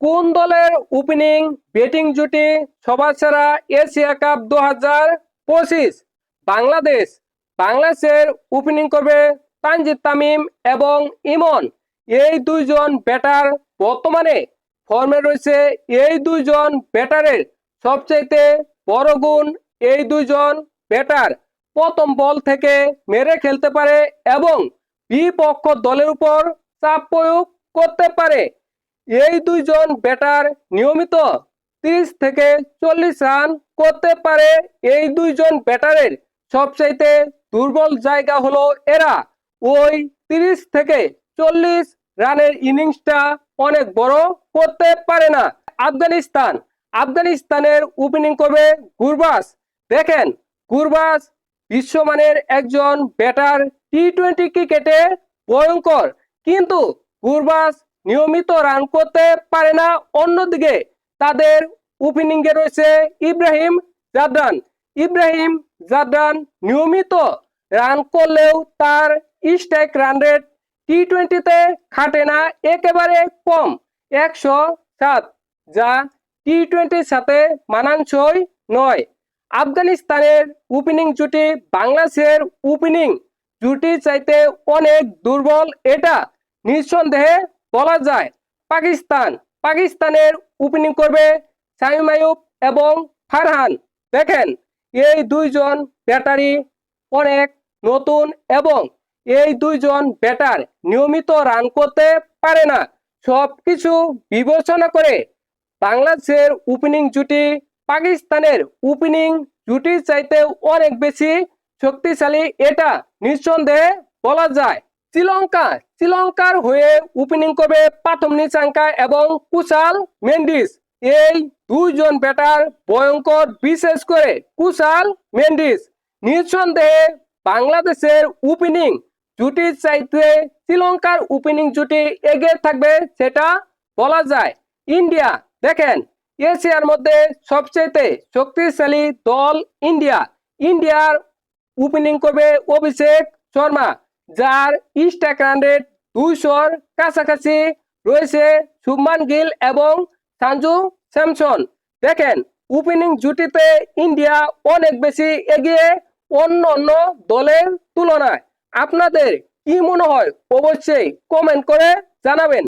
কোন দলের opening batting জুটি সবার সেরা এশিয়া কাপ 2025? বাংলাদেশ। বাংলাদেশের ওপেনিং করবে তানজিদ তামিম এবং ইমন। এই দুইজন ব্যাটার বর্তমানে ফর্মে রয়েছে। এই দুইজন ব্যাটারের সবচেয়ে বড় গুণ, এই দুইজন ব্যাটার প্রথম বল থেকে মেরে খেলতে পারে এবং বিপক্ষ দলের উপর চাপ প্রয়োগ করতে পারে। এই দুইজন ব্যাটার নিয়মিত 30 থেকে 40 রান করতে পারে। এই দুইজন ব্যাটারের সবচাইতে দুর্বল জায়গা হলো এরা ওই 30 থেকে 40 রানের ইনিংসটা অনেক বড় করতে পারে না। আফগানিস্তান। আফগানিস্তানের ওপেনিং করবে গুরবাজ। দেখেন, গুরবাজ বিশ্বমানের একজন ব্যাটার, টি-20 ক্রিকেটে ভয়ঙ্কর, কিন্তু গুরবাজ নিয়মিত রান করতে পারে না। অন্যদিকে তাদের ওপেনিং এ রয়েছে ইব্রাহিম জাদরান। ইব্রাহিম জাদরান নিয়মিত রান করলেও তার স্ট্রাইক রান রেট টি-20তে খাটে না, একেবারে কম, 107, যা টি-20-র সাথে মানানসই নয়। আফগানিস্তানের ওপেনিং জুটি বাংলাদেশের ওপেনিং জুটি চাইতে অনেক দুর্বল, এটা নিঃসন্দেহে বলা যায়। পাকিস্তান। পাকিস্তানের ওপেনিং করবে শামীম আইয়ুব এবং ফারহান। দেখেন, এই দুইজন ব্যাটারি অনেক নতুন এবং এই দুইজন ব্যাটার নিয়মিত রান করতে পারে না। সবকিছু বিবেচনা করে বাংলাদেশের ওপেনিং জুটি পাকিস্তানের ওপেনিং জুটি চাইতে অনেক বেশি শক্তিশালী, এটা নিঃসন্দেহে বলা যায়। শ্রীলঙ্কা। শ্রীলঙ্কার হয়ে ওপেনিং করবে প্রথম নিচাঙ্কা এবং কুশাল মেন্ডিস। এই দুইজন ব্যাটার ভয়ঙ্কর, বিশেষ করে কুশাল মেন্ডিস। নিঃসন্দেহে বাংলাদেশের ওপেনিং জুটির চাইতে শ্রীলঙ্কার ওপেনিং জুটি এগিয়ে থাকবে, সেটা বলা যায়। ইন্ডিয়া। দেখেন, এশিয়ার মধ্যে সবচেয়ে শক্তিশালী দল ইন্ডিয়া। ইন্ডিয়ার ওপেনিং করবে অভিষেক শর্মা, যার স্ট্রাইক রান রেট 200-র কাছাকাছি রয়েছে। শুভমান গিল এবং সঞ্জু স্যামসন। দেখেন, ওপেনিং জুটিতে ইন্ডিয়া অনেক বেশি এগিয়ে অন্য অন্য দলের তুলনায়। আপনাদের কি মনে হয় অবশ্যই কমেন্ট করে জানাবেন।